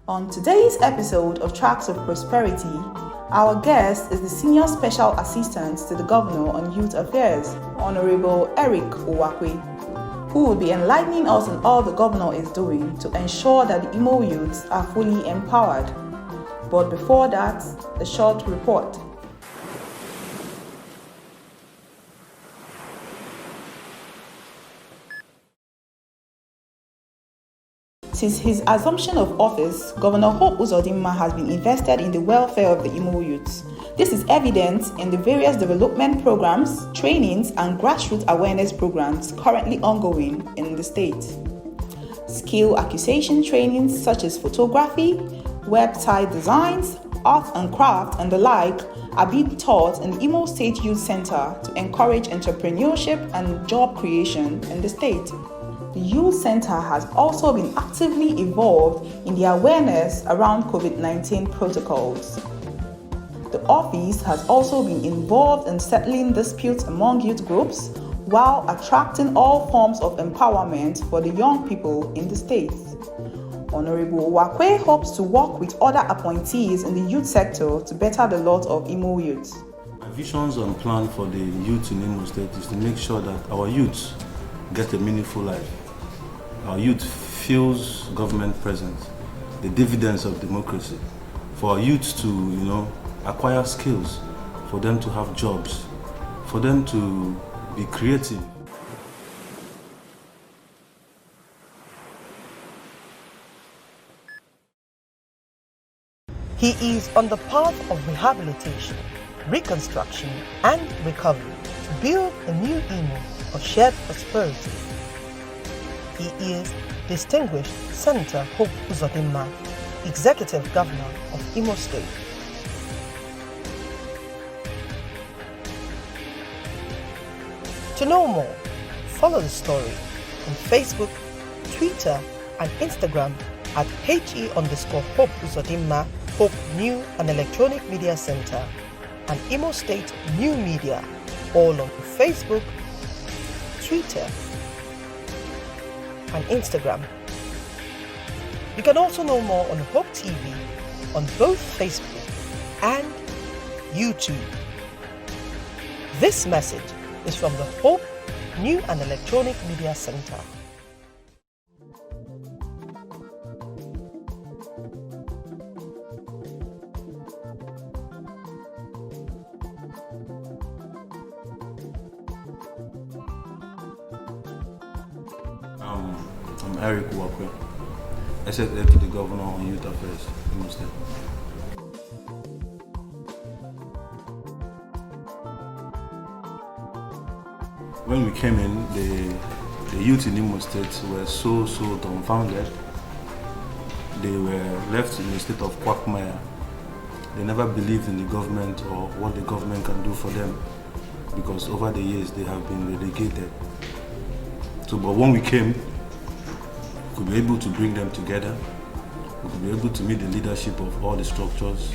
On today's episode of Tracks of Prosperity, our guest is the Senior Special Assistant to the Governor on Youth Affairs, Honorable Eric Uwakwe, who will be enlightening us on all the Governor is doing to ensure that the Imo youths are fully empowered. But before that, a short report. Since his assumption of office, Governor Hope Uzodinma has been invested in the welfare of the Imo youths. This is evident in the various development programs, trainings, and grassroots awareness programs currently ongoing in the state. Skill acquisition trainings such as photography, website designs, art and craft, and the like are being taught in the Imo State Youth Center to encourage entrepreneurship and job creation in the state. The Youth Center has also been actively involved in the awareness around COVID-19 protocols. The office has also been involved in settling disputes among youth groups while attracting all forms of empowerment for the young people in the state. Honorable Uwakwe hopes to work with other appointees in the youth sector to better the lot of Imo youths. My visions and plan for the youth in Imo State is to make sure that our youth get a meaningful life. Our youth feels government presence, the dividends of democracy. For our youth to, acquire skills, for them to have jobs, for them to be creative. He is on the path of rehabilitation, reconstruction, and recovery to build a new Imo of shared prosperity. He is Distinguished Senator Hope Uzodinma, Executive Governor of Imo State. To know more, follow the story on Facebook, Twitter, and Instagram at HE_Hope Uzodinma, Hope New and Electronic Media Center, and Imo State New Media, all on Facebook, Twitter, and Instagram. You can also know more on Hope TV on both Facebook and YouTube. This message is from the Hope New and Electronic Media Center. I'm Eric Uwakwe, SSA to the Governor on Youth Affairs, Imo State. When we came in, the youth in Imo State were so dumbfounded. They were left in a state of quagmire. They never believed in the government or what the government can do for them, because over the years they have been relegated. But when we came, we could be able to bring them together. We could be able to meet the leadership of all the structures,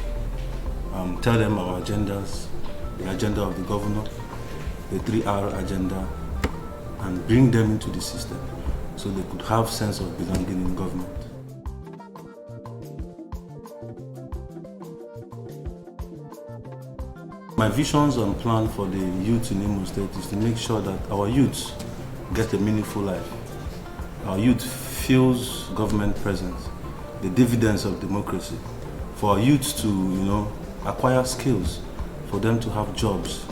tell them our agendas, the agenda of the governor, the 3R agenda, and bring them into the system so they could have sense of belonging in government. My visions and plan for the youth in Imo State is to make sure that our youth get a meaningful life. Our youth feels government presence, the dividends of democracy. For our youth to, acquire skills, for them to have jobs,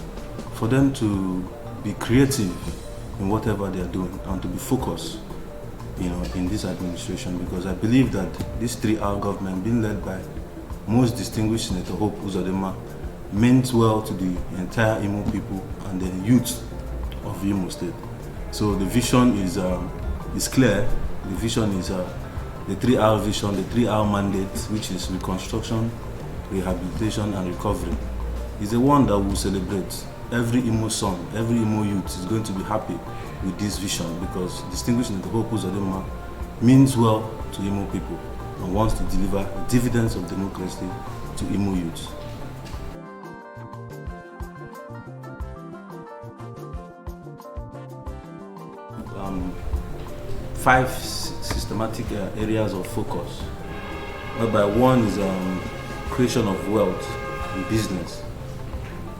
for them to be creative in whatever they are doing and to be focused, in this administration, because I believe that this 3R government, being led by most distinguished Senator Hope Uzodinma, meant well to the entire Imo people and the youth of Imo State. So the vision is clear. The vision is the 3R vision, the 3R mandate, which is reconstruction, rehabilitation, and recovery. Is the one that will celebrate. Every Imo son, every Imo youth is going to be happy with this vision, because distinguished Senator Hope Uzodinma means well to Imo people and wants to deliver dividends of democracy to Imo youth. Five systematic areas of focus, whereby one is creation of wealth in business.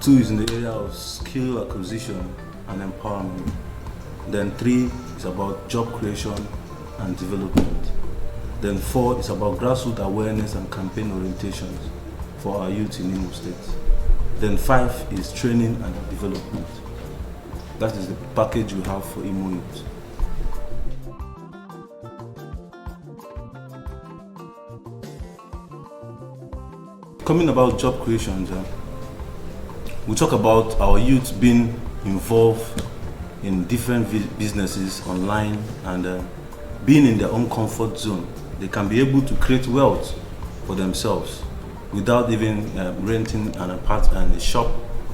Two is in the area of skill acquisition and empowerment. Then 3 is about job creation and development. Then 4 is about grassroots awareness and campaign orientations for our youth in Imo State. Then 5 is training and development. That is the package we have for Imo youth. Coming about job creation, we talk about our youth being involved in different businesses online and being in their own comfort zone. They can be able to create wealth for themselves without even renting an apartment, a shop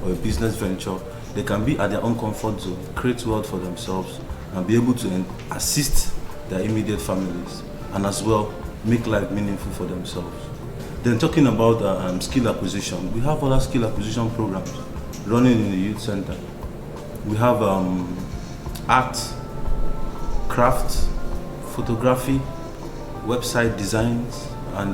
or a business venture. They can be at their own comfort zone, create wealth for themselves, and be able to assist their immediate families, and as well make life meaningful for themselves. Then talking about skill acquisition, we have other skill acquisition programs running in the youth center. We have art, craft, photography, website designs, and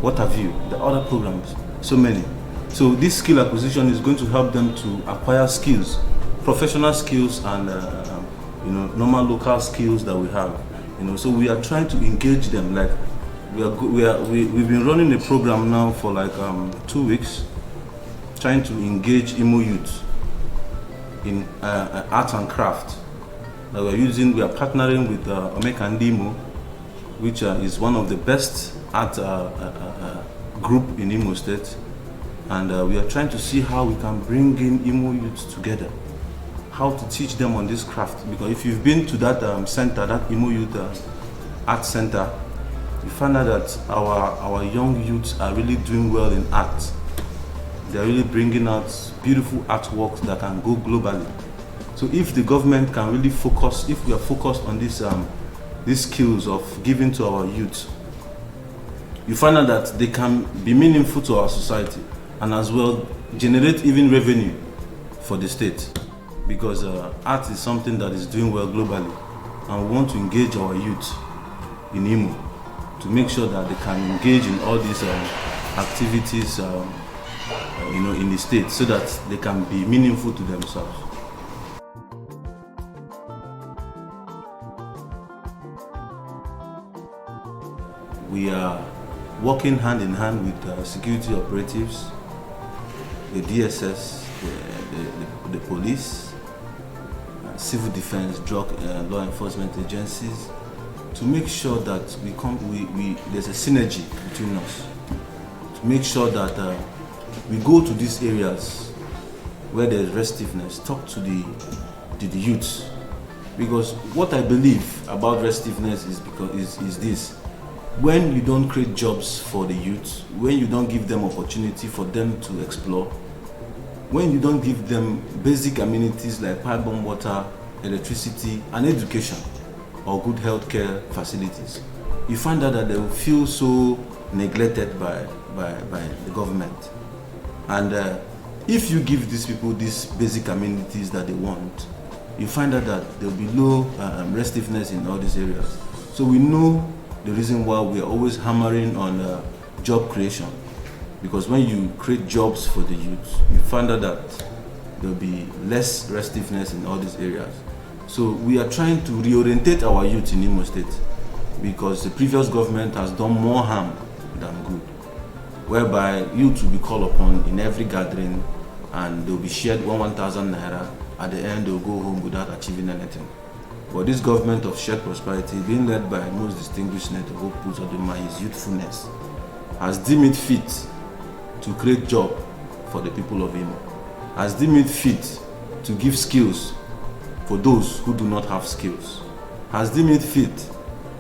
what have you, the other programs, so many. So this skill acquisition is going to help them to acquire skills, professional skills, and normal local skills that we have. So we are trying to engage them. Like we've been running a program now for like 2 weeks, trying to engage Imo youth in art and craft. We are partnering with Omekandimo, which is one of the best art group in Imo State, and we are trying to see how we can bring in Imo youth together, how to teach them on this craft. Because if you've been to that center, that Imo Youth Art Center, you find out that our young youths are really doing well in art. They're really bringing out beautiful artworks that can go globally. So if the government can really focus, if we are focused on these skills of giving to our youth, you find out that they can be meaningful to our society and as well generate even revenue for the state. Because art is something that is doing well globally, and we want to engage our youth in Imo to make sure that they can engage in all these activities in the state, so that they can be meaningful to themselves. We are working hand in hand with security operatives, the DSS, the police, civil defense, drug law enforcement agencies, to make sure that there's a synergy between us, to make sure that we go to these areas where there's restiveness, talk to the youths. Because what I believe about restiveness is this: when you don't create jobs for the youth, when you don't give them opportunity for them to explore, when you don't give them basic amenities like pipe-borne water, electricity, and education, or good healthcare facilities, you find out that they will feel so neglected by the government. And if you give these people these basic amenities that they want, you find out that there will be low restiveness in all these areas. So we know the reason why we are always hammering on job creation, because when you create jobs for the youth, you find out that there will be less restiveness in all these areas. So we are trying to reorientate our youth in Imo State, because the previous government has done more harm than good. whereby youth will be called upon in every gathering and they'll be shared 1,000 naira. At the end, they'll go home without achieving anything. But this government of shared prosperity, being led by most distinguished Senator Hope Uzodinma, his youthfulness, has deemed it fit to create job for the people of Imo, has deemed it fit to give skills for those who do not have skills, has deemed it fit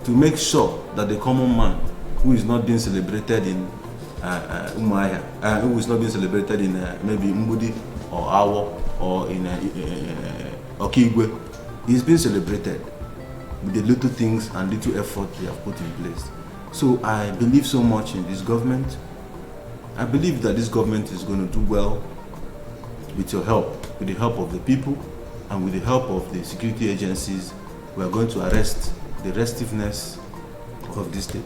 to make sure that the common man who is not being celebrated in Umuahia, who is not being celebrated in maybe Mbudi or Awo or in Okigwe, is being celebrated with the little things and little effort they have put in place. So I believe so much in this government. I believe that this government is going to do well with your help, with the help of the people and with the help of the security agencies. We are going to arrest the restiveness of this state.